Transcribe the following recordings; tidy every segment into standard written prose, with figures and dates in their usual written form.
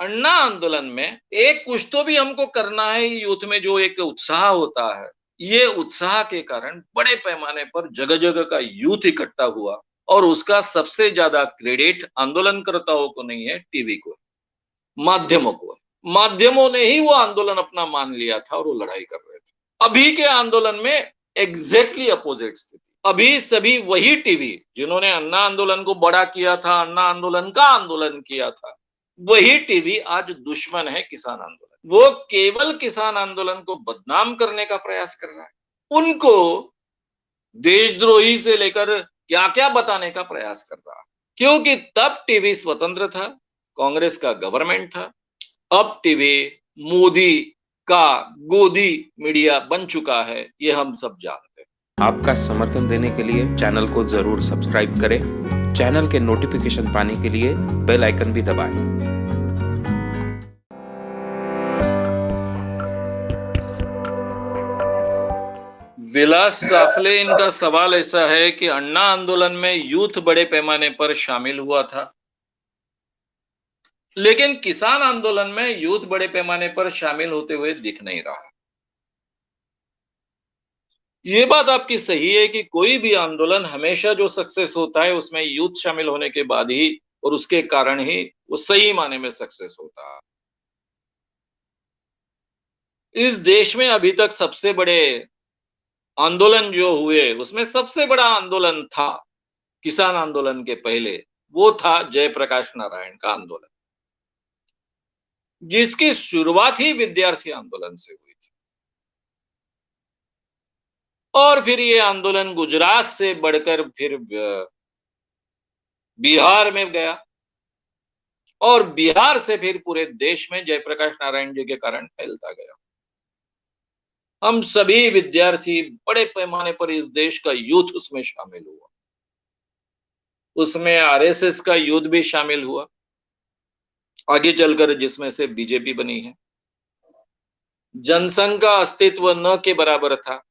अन्ना आंदोलन में एक कुछ तो भी हमको करना है, यूथ में जो एक उत्साह होता है, ये उत्साह के कारण बड़े पैमाने पर जगह-जगह का यूथ इकट्ठा हुआ और उसका सबसे ज्यादा क्रेडिट आंदोलनकर्ताओं को नहीं है, टीवी को, माध्यमों को। माध्यमों ने ही वो आंदोलन अपना मान लिया था और वो लड़ाई कर रहे थे। अभी के आंदोलन में एग्जैक्टली अपोजिट स्थिति। अभी सभी वही टीवी जिन्होंने अन्ना आंदोलन को बड़ा किया था, अन्ना आंदोलन का आंदोलन किया था, वही टीवी आज दुश्मन है किसान आंदोलन। वो केवल किसान आंदोलन को बदनाम करने का प्रयास कर रहा है। उनको देशद्रोही से लेकर क्या-क्या बताने का प्रयास कर रहा है। क्योंकि तब टीवी स्वतंत्र था, कांग्रेस का गवर्नमेंट था। अब टीवी मोदी का गोदी मीडिया बन चुका है, ये हम सब जानते हैं। आपका समर्थन देने के लिए चैनल को जरूर सब्सक्राइब करें। चैनल के नोटिफिकेशन पाने के लिए बेल आइकन भी दबाएं। विलास साफले, इनका सवाल ऐसा है कि अन्ना आंदोलन में यूथ बड़े पैमाने पर शामिल हुआ था, लेकिन किसान आंदोलन में यूथ बड़े पैमाने पर शामिल होते हुए दिख नहीं रहा। ये बात आपकी सही है कि कोई भी आंदोलन हमेशा जो सक्सेस होता है उसमें यूथ शामिल होने के बाद ही और उसके कारण ही वो सही माने में सक्सेस होता है। इस देश में अभी तक सबसे बड़े आंदोलन जो हुए उसमें सबसे बड़ा आंदोलन था किसान आंदोलन के पहले, वो था जयप्रकाश नारायण का आंदोलन, जिसकी शुरुआत ही विद्यार्थी आंदोलन से हुई थी। और फिर ये आंदोलन गुजरात से बढ़कर फिर बिहार में गया और बिहार से फिर पूरे देश में जयप्रकाश नारायण जी के कारण फैलता गया। हम सभी विद्यार्थी बड़े पैमाने पर इस देश का यूथ उसमें शामिल हुआ। उसमें आरएसएस का यूथ भी शामिल हुआ, आगे चलकर जिसमें से बीजेपी बनी है। जनसंघ का अस्तित्व न के बराबर था,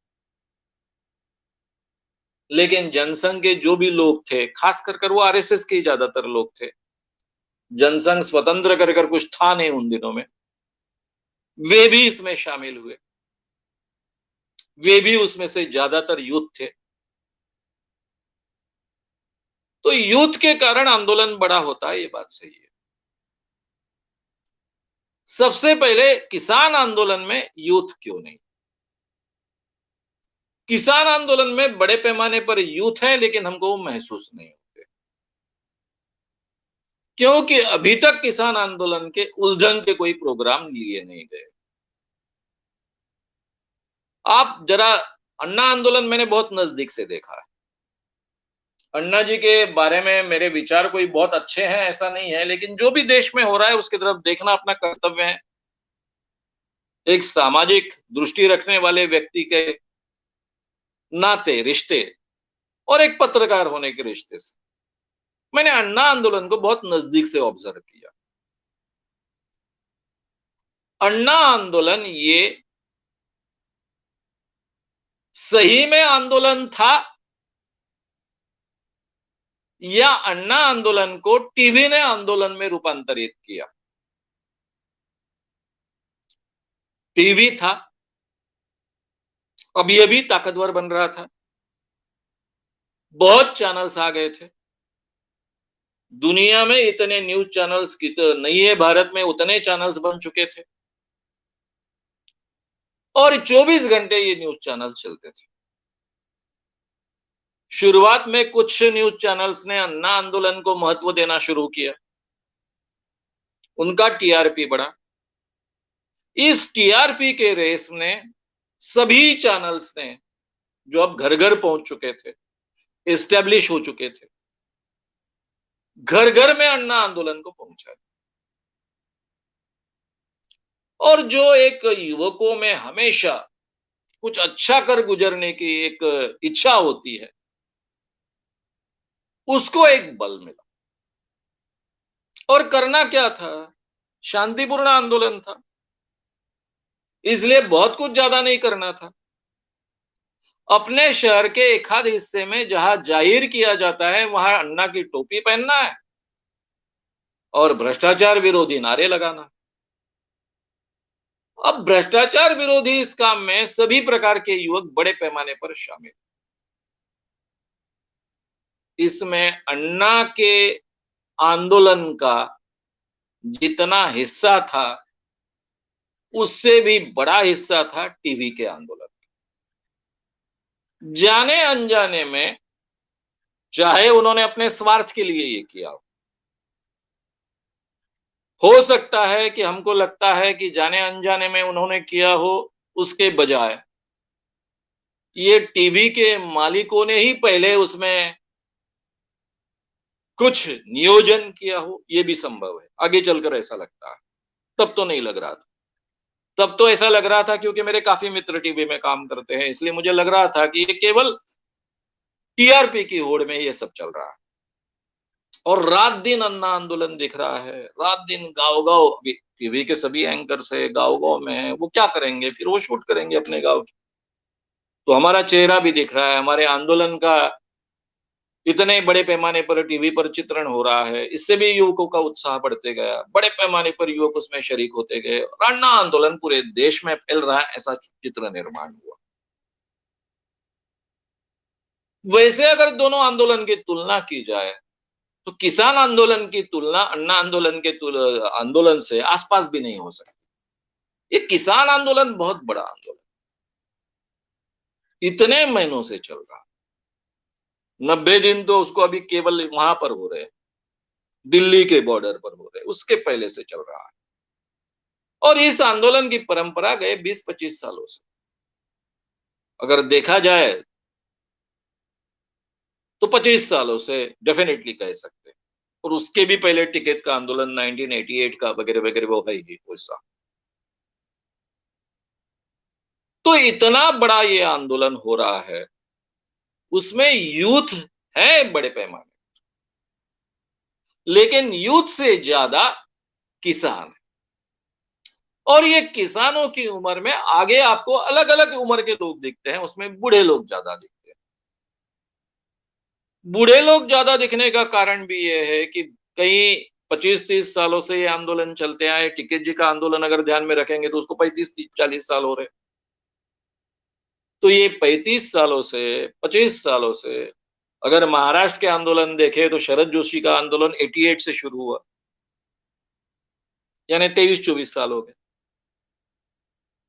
लेकिन जनसंघ के जो भी लोग थे, खास कर वो आरएसएस के ज्यादातर लोग थे। जनसंघ स्वतंत्र कर कुछ था नहीं उन दिनों में, वे भी इसमें शामिल हुए। वे भी उसमें से ज्यादातर यूथ थे। तो यूथ के कारण आंदोलन बड़ा होता है, ये बात सही है। सबसे पहले किसान आंदोलन में यूथ क्यों नहीं? किसान आंदोलन में बड़े पैमाने पर यूथ है, लेकिन हमको वो महसूस नहीं होते, क्योंकि अभी तक किसान आंदोलन के उस ढंग के कोई प्रोग्राम लिए नहीं गए। आप जरा अन्ना आंदोलन मैंने बहुत नजदीक से देखा है। अन्ना जी के बारे में मेरे विचार कोई बहुत अच्छे हैं ऐसा नहीं है, लेकिन जो भी देश में हो रहा है उसकी तरफ देखना अपना कर्तव्य है। एक सामाजिक दृष्टि रखने वाले व्यक्ति के नाते रिश्ते और एक पत्रकार होने के रिश्ते से मैंने अन्ना आंदोलन को बहुत नजदीक से ऑब्जर्व किया। अन्ना आंदोलन ये सही में आंदोलन था या अन्ना आंदोलन को टीवी ने आंदोलन में रूपांतरित किया? टीवी था, अभी ताकतवर बन रहा था, बहुत चैनल्स आ गए थे। दुनिया में इतने न्यूज चैनल्स की तो नहीं है, भारत में उतने चैनल्स बन चुके थे और 24 घंटे ये न्यूज चैनल चलते थे। शुरुआत में कुछ न्यूज चैनल्स ने अन्ना आंदोलन को महत्व देना शुरू किया, उनका टीआरपी बढ़ा। इस टीआरपी के रेस में सभी चैनल्स ने, जो अब घर घर पहुंच चुके थे, एस्टेब्लिश हो चुके थे, घर घर में अन्ना आंदोलन को पहुंचा। और जो एक युवकों में हमेशा कुछ अच्छा कर गुजरने की एक इच्छा होती है, उसको एक बल मिला। और करना क्या था? शांतिपूर्ण आंदोलन था, इसलिए बहुत कुछ ज्यादा नहीं करना था। अपने शहर के एक आध हिस्से में जहां जाहिर किया जाता है वहां अन्ना की टोपी पहनना है, और भ्रष्टाचार विरोधी नारे लगाना। अब भ्रष्टाचार विरोधी इस काम में सभी प्रकार के युवक बड़े पैमाने पर शामिल। इसमें अन्ना के आंदोलन का जितना हिस्सा था, उससे भी बड़ा हिस्सा था टीवी के आंदोलन। जाने अनजाने में, चाहे उन्होंने अपने स्वार्थ के लिए ये किया हो सकता है कि हमको लगता है कि जाने अनजाने में उन्होंने किया हो, उसके बजाय ये टीवी के मालिकों ने ही पहले उसमें कुछ नियोजन किया हो, ये भी संभव है। आगे चलकर ऐसा लगता है, तब तो नहीं लग रहा था। तब तो ऐसा लग रहा था, क्योंकि मेरे काफी मित्र टीवी में काम करते हैं, इसलिए मुझे लग रहा था कि ये केवल टीआरपी की होड़ में ये सब चल रहा है। और रात दिन अन्ना आंदोलन दिख रहा है, रात दिन गाँव-गाँव, टीवी के सभी एंकर्स है, गाँव-गाँव में है, वो क्या करेंगे? फिर वो शूट करेंगे अपने गाँव की। तो हमारा चेहरा भी दिख रहा है, हमारे आंदोलन का इतने बड़े पैमाने पर टीवी पर चित्रण हो रहा है, इससे भी युवकों का उत्साह बढ़ते गया। बड़े पैमाने पर युवक उसमें शरीक होते गए और अन्ना आंदोलन पूरे देश में फैल रहा है, ऐसा चित्र निर्माण हुआ। वैसे अगर दोनों आंदोलन की तुलना की जाए, तो किसान आंदोलन की तुलना अन्ना आंदोलन के आंदोलन से आसपास भी नहीं हो सकती। ये किसान आंदोलन बहुत बड़ा आंदोलन, इतने महीनों से चल रहा। 90 दिन तो उसको अभी केवल वहां पर हो रहे, दिल्ली के बॉर्डर पर हो रहे, उसके पहले से चल रहा है। और इस आंदोलन की परंपरा गए 20-25 सालों से अगर देखा जाए, तो 25 सालों से डेफिनेटली कह सकते हैं। और उसके भी पहले टिकट का आंदोलन 1988 का वगैरह वगैरह वो है ही वैसा। तो इतना बड़ा ये आंदोलन हो रहा है, उसमें यूथ है बड़े पैमाने, लेकिन यूथ से ज्यादा किसान है। और ये किसानों की उम्र में आगे आपको अलग अलग उम्र के लोग दिखते हैं, उसमें बूढ़े लोग ज्यादा दिखते हैं। बूढ़े लोग ज्यादा दिखने का कारण भी ये है कि कई 25-30 सालों से ये आंदोलन चलते आए। टिकैत जी का आंदोलन अगर ध्यान में रखेंगे तो उसको 35-40 साल हो रहे। तो ये 35 सालों से, 25 सालों से, अगर महाराष्ट्र के आंदोलन देखें तो शरद जोशी का आंदोलन 88 से शुरू हुआ, यानी 23-24 साल हो गए।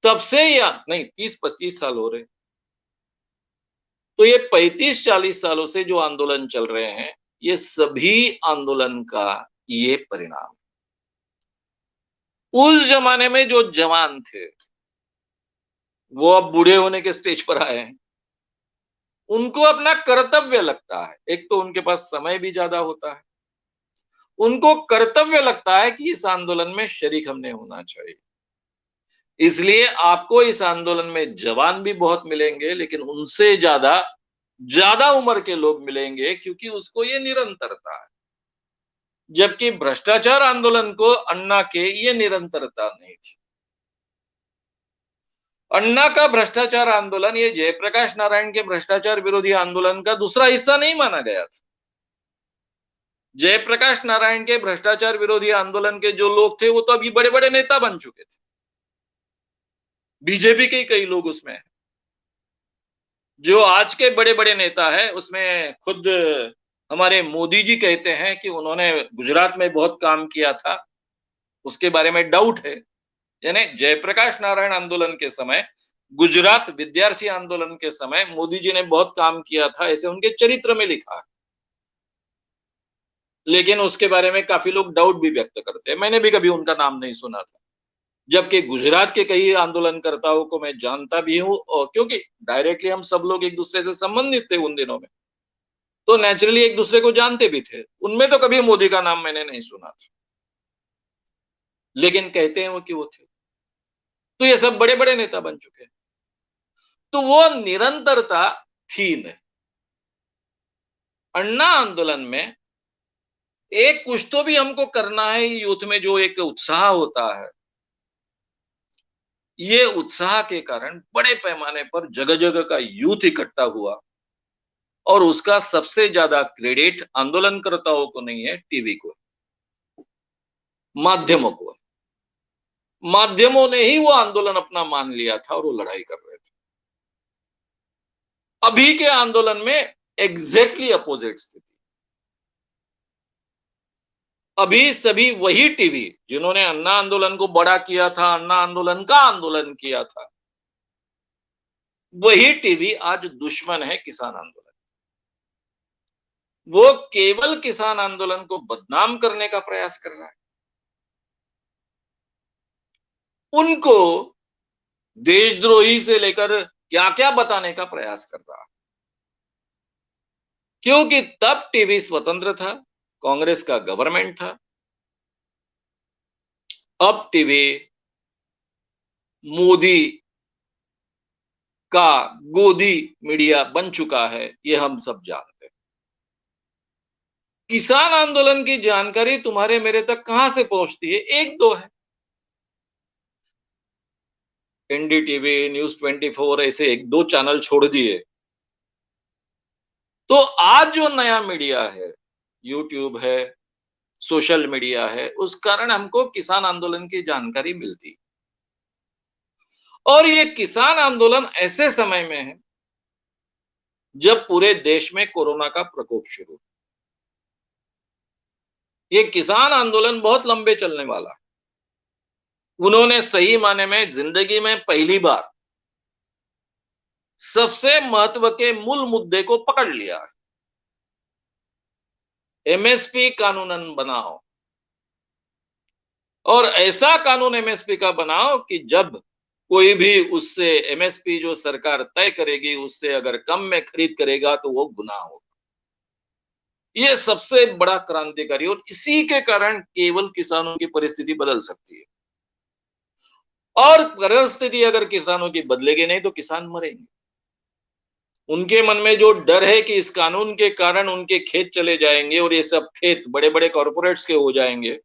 तब से या नहीं 30-25 साल हो रहे। तो ये 35-40 सालों से जो आंदोलन चल रहे हैं, ये सभी आंदोलन का ये परिणाम। उस जमाने में जो जवान थे, वो अब बूढ़े होने के स्टेज पर आए हैं। उनको अपना कर्तव्य लगता है, एक तो उनके पास समय भी ज्यादा होता है, उनको कर्तव्य लगता है कि इस आंदोलन में शरीक हमने होना चाहिए। इसलिए आपको इस आंदोलन में जवान भी बहुत मिलेंगे, लेकिन उनसे ज्यादा ज्यादा उम्र के लोग मिलेंगे, क्योंकि उसको ये निरंतरता है। जबकि भ्रष्टाचार आंदोलन को अन्ना के ये निरंतरता नहीं थी। अन्ना का भ्रष्टाचार आंदोलन ये जयप्रकाश नारायण के भ्रष्टाचार विरोधी आंदोलन का दूसरा हिस्सा नहीं माना गया था। जयप्रकाश नारायण के भ्रष्टाचार विरोधी आंदोलन के जो लोग थे, वो तो अभी बड़े बड़े नेता बन चुके थे। बीजेपी के कई लोग उसमें हैं। जो आज के बड़े बड़े नेता है, उसमें खुद हमारे मोदी जी कहते हैं कि उन्होंने गुजरात में बहुत काम किया था, उसके बारे में डाउट है। यानी जयप्रकाश नारायण आंदोलन के समय, गुजरात विद्यार्थी आंदोलन के समय मोदी जी ने बहुत काम किया था, ऐसे उनके चरित्र में लिखा है। लेकिन उसके बारे में काफी लोग डाउट भी व्यक्त करते हैं। मैंने भी कभी उनका नाम नहीं सुना था, जबकि गुजरात के कई आंदोलनकर्ताओं को मैं जानता भी हूं, और क्योंकि डायरेक्टली हम सब लोग एक दूसरे से संबंधित थे उन दिनों में, तो नेचुरली एक दूसरे को जानते भी थे। उनमें तो कभी मोदी का नाम मैंने नहीं सुना था, लेकिन कहते हैं वो कि वो थे। तो ये सब बड़े बड़े नेता बन चुके हैं। तो वो निरंतरता थी नहीं। अन्ना आंदोलन में एक कुछ तो भी हमको करना है, यूथ में जो एक उत्साह होता है, ये उत्साह के कारण बड़े पैमाने पर जगह जगह का यूथ इकट्ठा हुआ। और उसका सबसे ज्यादा क्रेडिट आंदोलनकर्ताओं को नहीं है, टीवी को। माध्यमों को, माध्यमों ने ही वो आंदोलन अपना मान लिया था और वो लड़ाई कर रहे थे। अभी के आंदोलन में एग्जैक्टली अपोजिट स्थिति। अभी सभी वही टीवी जिन्होंने अन्ना आंदोलन को बड़ा किया था, अन्ना आंदोलन का आंदोलन किया था, वही टीवी आज दुश्मन है किसान आंदोलन। वो केवल किसान आंदोलन को बदनाम करने का प्रयास कर रहा है। उनको देशद्रोही से लेकर क्या क्या बताने का प्रयास कर रहा है, क्योंकि तब टीवी स्वतंत्र था, कांग्रेस का गवर्नमेंट था। अब टीवी मोदी का गोदी मीडिया बन चुका है, ये हम सब जानते हैं। किसान आंदोलन की जानकारी तुम्हारे मेरे तक कहां से पहुंचती है? एक दो है, एनडीटीवी, न्यूज 24, ऐसे एक दो चैनल छोड़ दिए तो आज जो नया मीडिया है, यूट्यूब है, सोशल मीडिया है, उस कारण हमको किसान आंदोलन की जानकारी मिलती। और ये किसान आंदोलन ऐसे समय में है जब पूरे देश में कोरोना का प्रकोप शुरू। ये किसान आंदोलन बहुत लंबे चलने वाला है। उन्होंने सही माने में जिंदगी में पहली बार सबसे महत्व के मूल मुद्दे को पकड़ लिया है। एमएसपी कानूनन बनाओ, और ऐसा कानून एमएसपी का बनाओ कि जब कोई भी उससे एमएसपी जो सरकार तय करेगी उससे अगर कम में खरीद करेगा तो वो गुनाह होगा। ये सबसे बड़ा क्रांतिकारी, और इसी के कारण केवल किसानों की परिस्थिति बदल सकती है। और परिस्थिति अगर किसानों की बदलेगी नहीं तो किसान मरेंगे। उनके मन में जो डर है कि इस कानून के कारण उनके खेत चले जाएंगे और ये सब खेत बड़े बड़े कॉर्पोरेट्स के हो जाएंगे,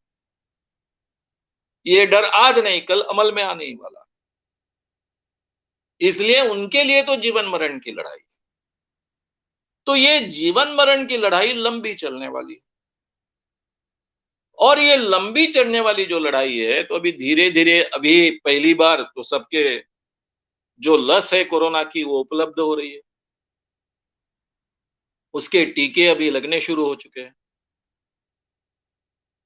ये डर आज नहीं कल अमल में आने ही वाला। इसलिए उनके लिए तो जीवन मरण की लड़ाई। तो ये जीवन मरण की लड़ाई लंबी चलने वाली, और ये लंबी चलने वाली जो लड़ाई है, तो अभी धीरे धीरे, अभी पहली बार तो सबके जो लस है कोरोना की वो उपलब्ध हो रही है, उसके टीके अभी लगने शुरू हो चुके हैं।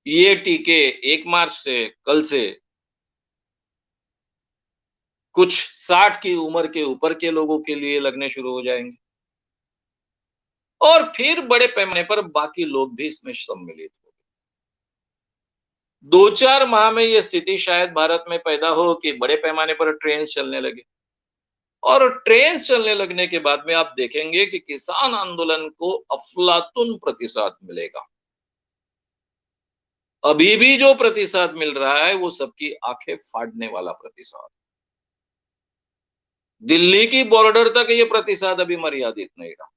ये टीके 1 मार्च से, कल से कुछ 60 की उम्र के ऊपर के लोगों के लिए लगने शुरू हो जाएंगे, और फिर बड़े पैमाने पर बाकी लोग भी इसमें सम्मिलित होंगे। 2-4 माह में ये स्थिति शायद भारत में पैदा हो कि बड़े पैमाने पर ट्रेन चलने लगे, और ट्रेन चलने लगने के बाद में आप देखेंगे कि किसान आंदोलन को अफलातुन प्रतिसाद मिलेगा। अभी भी जो प्रतिसाद मिल रहा है वो सबकी आंखें फाड़ने वाला प्रतिसाद। दिल्ली की बॉर्डर तक ये प्रतिसाद अभी मर्यादित नहीं रहा।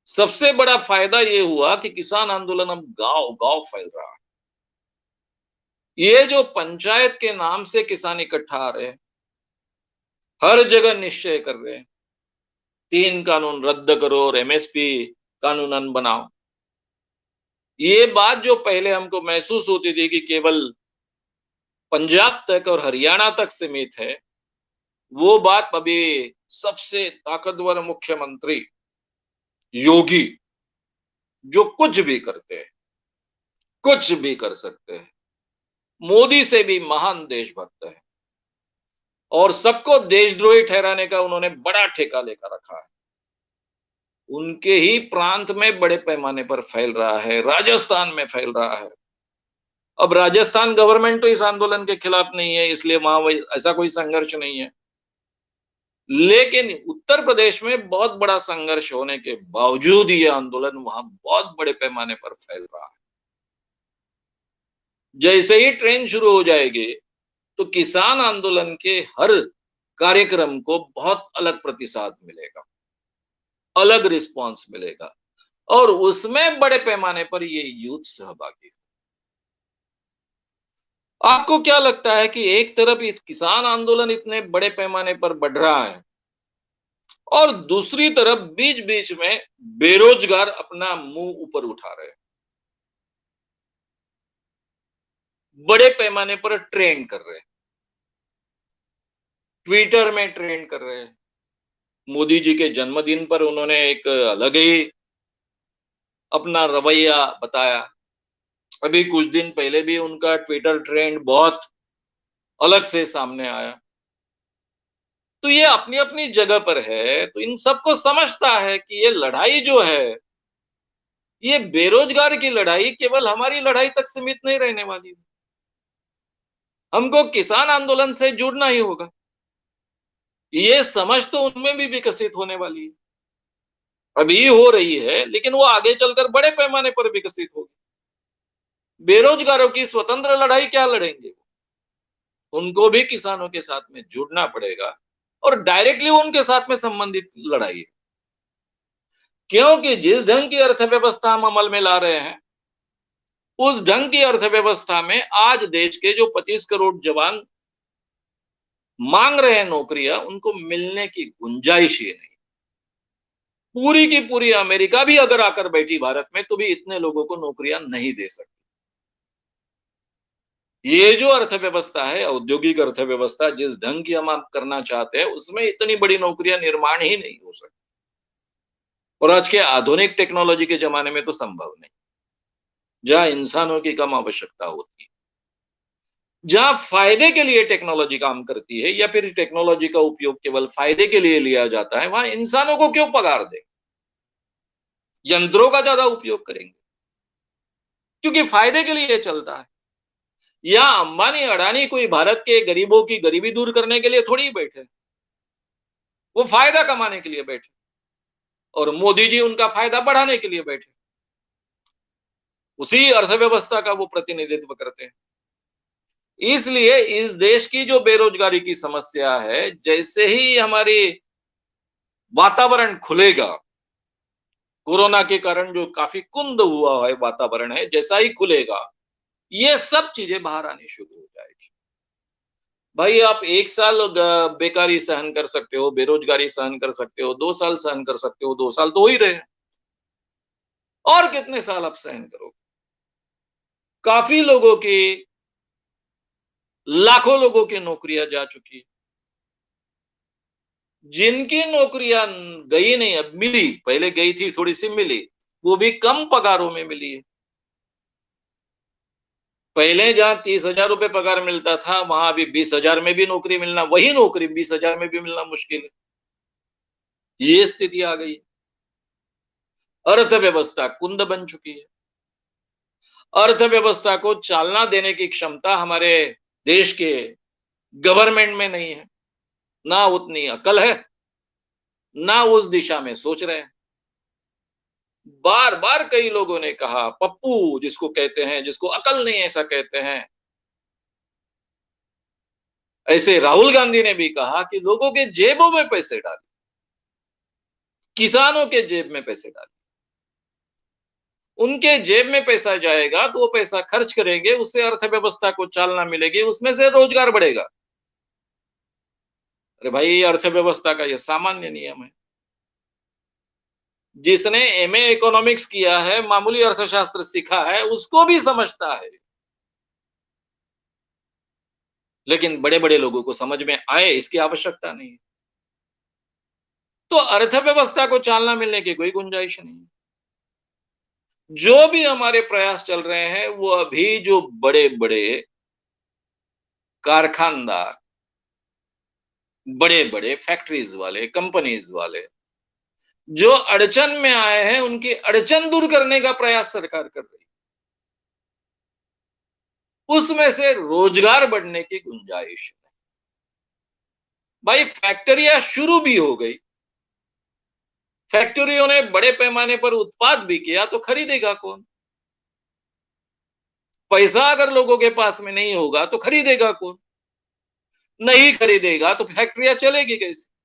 सबसे बड़ा फायदा ये हुआ कि किसान आंदोलन अब गांव-गांव फैल रहा है। ये जो पंचायत के नाम से किसान इकट्ठा आ रहे हैं, हर जगह निश्चय कर रहे हैं, 3 कानून रद्द करो और एमएसपी कानूनन बनाओ। ये बात जो पहले हमको महसूस होती थी कि केवल पंजाब तक और हरियाणा तक सीमित है, वो बात अभी सबसे ताकतवर मुख्यमंत्री योगी, जो कुछ भी करते हैं, कुछ भी कर सकते हैं, मोदी से भी महान देशभक्त है, और सबको देशद्रोही ठहराने का उन्होंने बड़ा ठेका लेकर रखा है। उनके ही प्रांत में बड़े पैमाने पर फैल रहा है, राजस्थान में फैल रहा है। अब राजस्थान गवर्नमेंट तो इस आंदोलन के खिलाफ नहीं है, इसलिए वहां ऐसा कोई संघर्ष नहीं है, लेकिन उत्तर प्रदेश में बहुत बड़ा संघर्ष होने के बावजूद ये आंदोलन वहां बहुत बड़े पैमाने पर फैल रहा है। जैसे ही ट्रेन शुरू हो जाएगी तो किसान आंदोलन के हर कार्यक्रम को बहुत अलग प्रतिसाद मिलेगा, अलग रिस्पांस मिलेगा, और उसमें बड़े पैमाने पर ये यूथ सहभागी। आपको क्या लगता है कि एक तरफ किसान आंदोलन इतने बड़े पैमाने पर बढ़ रहा है और दूसरी तरफ बीच बीच में बेरोजगार अपना मुंह ऊपर उठा रहे हैं? बड़े पैमाने पर ट्रेंड कर रहे हैं, ट्विटर में ट्रेंड कर रहे हैं। मोदी जी के जन्मदिन पर उन्होंने एक अलग ही अपना रवैया बताया। अभी कुछ दिन पहले भी उनका ट्विटर ट्रेंड बहुत अलग से सामने आया। तो ये अपनी-अपनी जगह पर है, तो इन सबको समझता है कि ये लड़ाई जो है, ये बेरोजगार की लड़ाई केवल हमारी लड़ाई तक सीमित नहीं रहने वाली है। हमको किसान आंदोलन से जुड़ना ही होगा। ये समझ तो उनमें भी विकसित होने वाली है। अभी हो रही है, लेकिन वो आगे चलकर बड़े पैमाने पर विकसित होगी। बेरोजगारों की स्वतंत्र लड़ाई क्या लड़ेंगे? उनको भी किसानों के साथ में जुड़ना पड़ेगा और डायरेक्टली उनके साथ में संबंधित लड़ाई है। क्योंकि जिस ढंग की अर्थव्यवस्था हम अमल में ला रहे हैं, उस ढंग की अर्थव्यवस्था में आज देश के जो 25 करोड़ जवान मांग रहे हैं नौकरियां, उनको मिलने की गुंजाइश ही नहीं। पूरी की पूरी अमेरिका भी अगर आकर बैठी भारत में, तो भी इतने लोगों को नौकरियां नहीं दे सकती। ये जो अर्थव्यवस्था है, औद्योगिक अर्थव्यवस्था जिस ढंग की हम आप करना चाहते हैं, उसमें इतनी बड़ी नौकरियां निर्माण ही नहीं हो सकती। और आज के आधुनिक टेक्नोलॉजी के जमाने में तो संभव नहीं, जहां इंसानों की कम आवश्यकता होती है। जहां फायदे के लिए टेक्नोलॉजी काम करती है या फिर टेक्नोलॉजी का उपयोग केवल फायदे के लिए लिया जाता है, वहां इंसानों को क्यों पगार दें? यंत्रों का ज्यादा उपयोग करेंगे, क्योंकि फायदे के लिए चलता है। या अंबानी अडानी कोई भारत के गरीबों की गरीबी दूर करने के लिए थोड़ी बैठे, वो फायदा कमाने के लिए बैठे और मोदी जी उनका फायदा बढ़ाने के लिए बैठे। उसी अर्थव्यवस्था का वो प्रतिनिधित्व करते हैं। इसलिए इस देश की जो बेरोजगारी की समस्या है, जैसे ही हमारी वातावरण खुलेगा, कोरोना के कारण जो काफी कुंद हुआ है वातावरण है, जैसा ही खुलेगा, ये सब चीजें बाहर आनी शुरू हो जाएगी। भाई आप 1 साल बेकारी सहन कर सकते हो, बेरोजगारी सहन कर सकते हो, 2 साल सहन कर सकते हो, 2 साल तो हो ही रहे हैं। और कितने साल आप सहन करोगे? काफी लोगों की, लाखों लोगों की नौकरियां जा चुकी। जिनकी नौकरियां गई नहीं, अब मिली, पहले गई थी, थोड़ी सी मिली, वो भी कम पगारों में मिली है। पहले जहां 30,000 रुपए पगार मिलता था, वहां अभी 20,000 में भी नौकरी मिलना, वही नौकरी 20,000 में भी मिलना मुश्किल है। ये स्थिति आ गई। अर्थव्यवस्था कुंद बन चुकी है। अर्थव्यवस्था को चालना देने की क्षमता हमारे देश के गवर्नमेंट में नहीं है। ना उतनी अकल है, ना उस दिशा में सोच रहे हैं। बार बार कई लोगों ने कहा, पप्पू जिसको कहते हैं, जिसको अकल नहीं ऐसा कहते हैं, ऐसे राहुल गांधी ने भी कहा कि लोगों के जेबों में पैसे डालें, किसानों के जेब में पैसे डालें। उनके जेब में पैसा जाएगा तो वो पैसा खर्च करेंगे, उससे अर्थव्यवस्था को चालना मिलेगी, उसमें से रोजगार बढ़ेगा। अरे भाई, अर्थव्यवस्था का यह सामान्य नियम है। जिसने एमए इकोनॉमिक्स किया है, मामूली अर्थशास्त्र सीखा है, उसको भी समझता है। लेकिन बड़े बड़े लोगों को समझ में आए, इसकी आवश्यकता नहीं है। तो अर्थव्यवस्था को चालना मिलने की कोई गुंजाइश नहीं। जो भी हमारे प्रयास चल रहे हैं, वो अभी जो बड़े बड़े कारखानदार, बड़े बड़े फैक्ट्रीज वाले, कंपनीज वाले जो अड़चन में आए हैं, उनकी अड़चन दूर करने का प्रयास सरकार कर रही है। उसमें से रोजगार बढ़ने की गुंजाइश है। भाई फैक्ट्रियां शुरू भी हो गई, फैक्ट्रियों ने बड़े पैमाने पर उत्पाद भी किया, तो खरीदेगा कौन? पैसा अगर लोगों के पास में नहीं होगा तो खरीदेगा कौन? नहीं खरीदेगा तो फैक्ट्रियां चलेगी कैसे?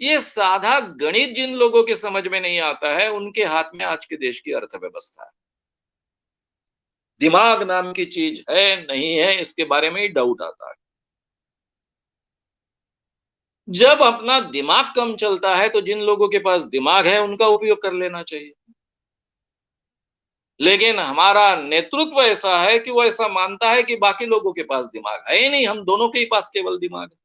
ये साधा गणित जिन लोगों के समझ में नहीं आता है, उनके हाथ में आज के देश की अर्थव्यवस्था है। दिमाग नाम की चीज है नहीं है, इसके बारे में ही डाउट आता है। जब अपना दिमाग कम चलता है, तो जिन लोगों के पास दिमाग है उनका उपयोग कर लेना चाहिए। लेकिन हमारा नेतृत्व ऐसा है कि वो ऐसा मानता है कि बाकी लोगों के पास दिमाग है ही नहीं, हम दोनों के ही पास केवल दिमाग है।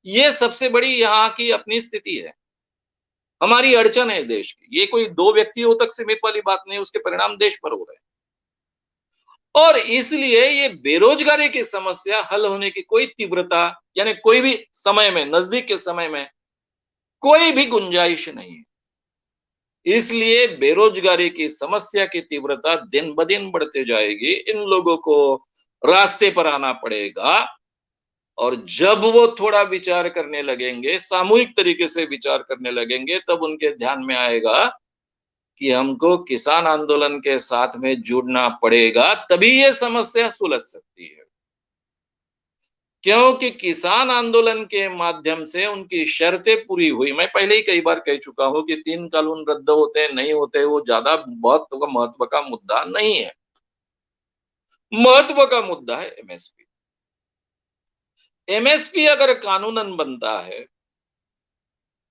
ये सबसे बड़ी यहाँ की अपनी स्थिति है, हमारी अड़चन है देश की। ये कोई दो व्यक्तियों तक सीमित वाली बात नहीं, उसके परिणाम देश पर हो रहे हैं। और इसलिए ये बेरोजगारी की समस्या हल होने की कोई तीव्रता, यानी कोई भी समय में, नजदीक के समय में कोई भी गुंजाइश नहीं है। इसलिए बेरोजगारी की समस्या की तीव्रता दिन ब दिन बढ़ते जाएगी। इन लोगों को रास्ते पर आना पड़ेगा, और जब वो थोड़ा विचार करने लगेंगे, सामूहिक तरीके से विचार करने लगेंगे, तब उनके ध्यान में आएगा कि हमको किसान आंदोलन के साथ में जुड़ना पड़ेगा, तभी ये समस्या सुलझ सकती है। क्योंकि किसान आंदोलन के माध्यम से उनकी शर्तें पूरी हुई। मैं पहले ही कई बार कह चुका हूं कि 3 कानून रद्द होते नहीं होते, वो ज्यादा बहुत महत्व का मुद्दा नहीं है। महत्व का मुद्दा है एमएसपी। एमएसपी अगर कानूनन बनता है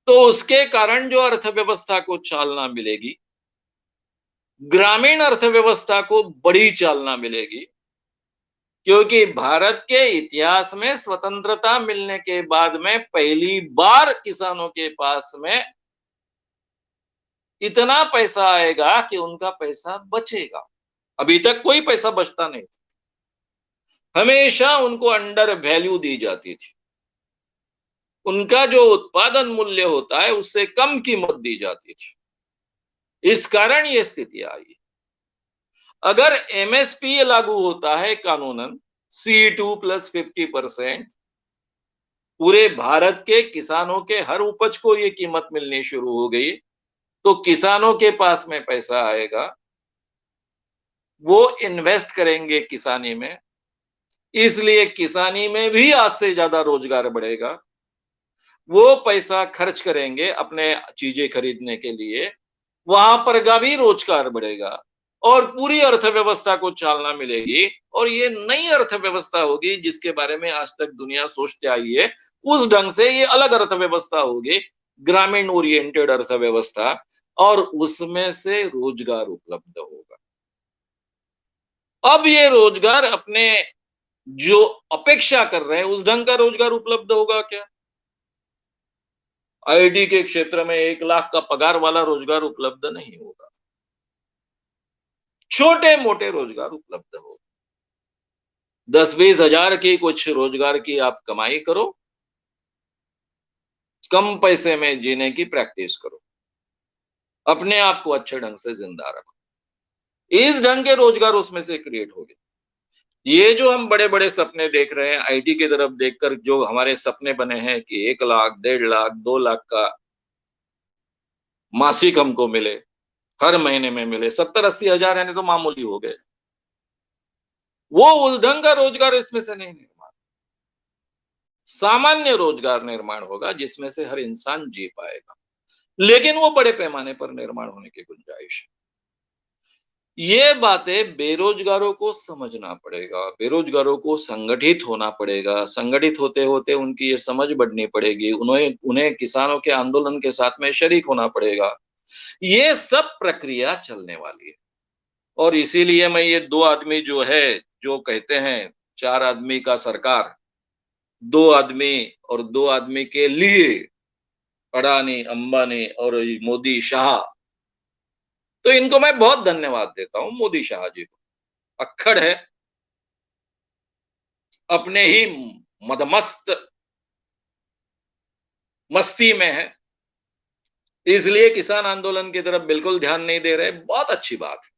तो उसके कारण जो अर्थव्यवस्था को चालना मिलेगी, ग्रामीण अर्थव्यवस्था को बड़ी चालना मिलेगी। क्योंकि भारत के इतिहास में स्वतंत्रता मिलने के बाद में पहली बार किसानों के पास में इतना पैसा आएगा कि उनका पैसा बचेगा। अभी तक कोई पैसा बचता नहीं था, हमेशा उनको अंडर वैल्यू दी जाती थी। उनका जो उत्पादन मूल्य होता है उससे कम कीमत दी जाती थी। इस कारण ये स्थिति आई। अगर एमएसपी लागू होता है कानूनन, C2+50%, पूरे भारत के किसानों के हर उपज को ये कीमत मिलनी शुरू हो गई, तो किसानों के पास में पैसा आएगा, वो इन्वेस्ट करेंगे किसानी में, इसलिए किसानी में भी आज से ज्यादा रोजगार बढ़ेगा। वो पैसा खर्च करेंगे अपने चीजें खरीदने के लिए, वहां पर का भी रोजगार बढ़ेगा और पूरी अर्थव्यवस्था को चालना मिलेगी। और ये नई अर्थव्यवस्था होगी जिसके बारे में आज तक दुनिया सोचते आई है, उस ढंग से ये अलग अर्थव्यवस्था होगी, ग्रामीण ओरिएंटेड अर्थव्यवस्था, और उसमें से रोजगार उपलब्ध होगा। अब ये रोजगार अपने जो अपेक्षा कर रहे हैं उस ढंग का रोजगार उपलब्ध होगा क्या? आईटी के क्षेत्र में 1 लाख का पगार वाला रोजगार उपलब्ध नहीं होगा, छोटे मोटे रोजगार उपलब्ध हो। 10-20 हजार की कुछ रोजगार की आप कमाई करो, कम पैसे में जीने की प्रैक्टिस करो, अपने आप को अच्छे ढंग से जिंदा रखो। इस ढंग के रोजगार उसमें से क्रिएट हो गए। ये जो हम बड़े बड़े सपने देख रहे हैं, आईटी की तरफ देखकर जो हमारे सपने बने हैं कि 1 लाख, 1.5 लाख, 2 लाख का मासिक हमको मिले, हर महीने में मिले, 70-80 हजार यानी तो मामूली हो गए। वो उस ढंग का रोजगार इसमें से नहीं निर्माण, सामान्य रोजगार निर्माण होगा जिसमें से हर इंसान जी पाएगा, लेकिन वो बड़े पैमाने पर निर्माण होने की गुंजाइश है। ये बातें बेरोजगारों को समझना पड़ेगा, बेरोजगारों को संगठित होना पड़ेगा, संगठित होते होते उनकी ये समझ बढ़नी पड़ेगी, उन्हें किसानों के आंदोलन के साथ में शरीक होना पड़ेगा। ये सब प्रक्रिया चलने वाली है। और इसीलिए मैं ये 2 आदमी जो है, जो कहते हैं 4 आदमी का सरकार, 2 आदमी और 2 आदमी के लिए, अडानी, अंबानी और मोदी, शाह, तो इनको मैं बहुत धन्यवाद देता हूं, मोदी शाह जी को। अक्खड़ है, अपने ही मदमस्त मस्ती में है, इसलिए किसान आंदोलन की तरफ बिल्कुल ध्यान नहीं दे रहे। बहुत अच्छी बात है,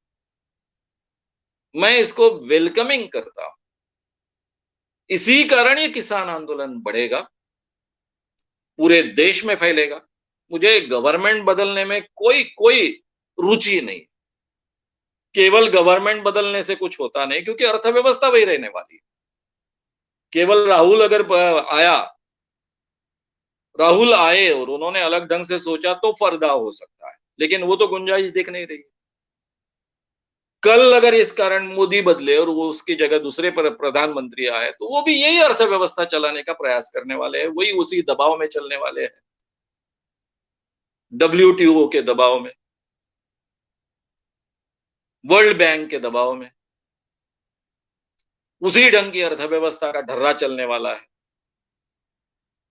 मैं इसको वेलकमिंग करता हूं। इसी कारण ये किसान आंदोलन बढ़ेगा, पूरे देश में फैलेगा। मुझे गवर्नमेंट बदलने में कोई कोई रुचि नहीं, केवल गवर्नमेंट बदलने से कुछ होता नहीं, क्योंकि अर्थव्यवस्था वही रहने वाली है। केवल राहुल आए और उन्होंने अलग ढंग से सोचा तो पर्दा हो सकता है, लेकिन वो तो गुंजाइश दिख नहीं रही। कल अगर इस कारण मोदी बदले और वो उसकी जगह दूसरे पर प्रधानमंत्री आए, तो वो भी यही अर्थव्यवस्था चलाने का प्रयास करने वाले हैं, वही उसी दबाव में चलने वाले हैं, WTO के दबाव में। वर्ल्ड बैंक के दबाव में, उसी ढंग की अर्थव्यवस्था का ढर्रा चलने वाला है।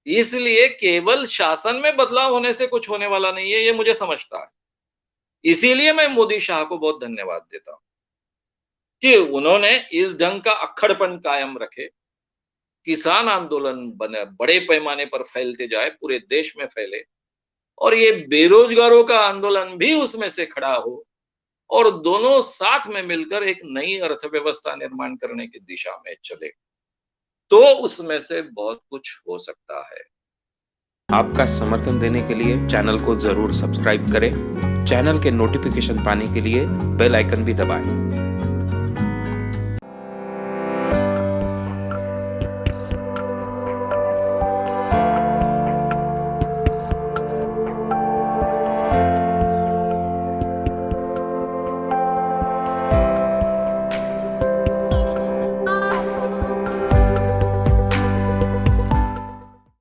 इसलिए केवल शासन में बदलाव होने से कुछ होने वाला नहीं है, ये मुझे समझता है। इसीलिए मैं मोदी शाह को बहुत धन्यवाद देता हूं कि उन्होंने इस ढंग का अक्खड़पन कायम रखे, किसान आंदोलन बने बड़े पैमाने पर फैलते जाए, पूरे देश में फैले, और ये बेरोजगारों का आंदोलन भी उसमें से खड़ा हो, और दोनों साथ में मिलकर एक नई अर्थव्यवस्था निर्माण करने की दिशा में चले, तो उसमें से बहुत कुछ हो सकता है। आपका समर्थन देने के लिए चैनल को जरूर सब्सक्राइब करें। चैनल के नोटिफिकेशन पाने के लिए बेल आइकन भी दबाएं।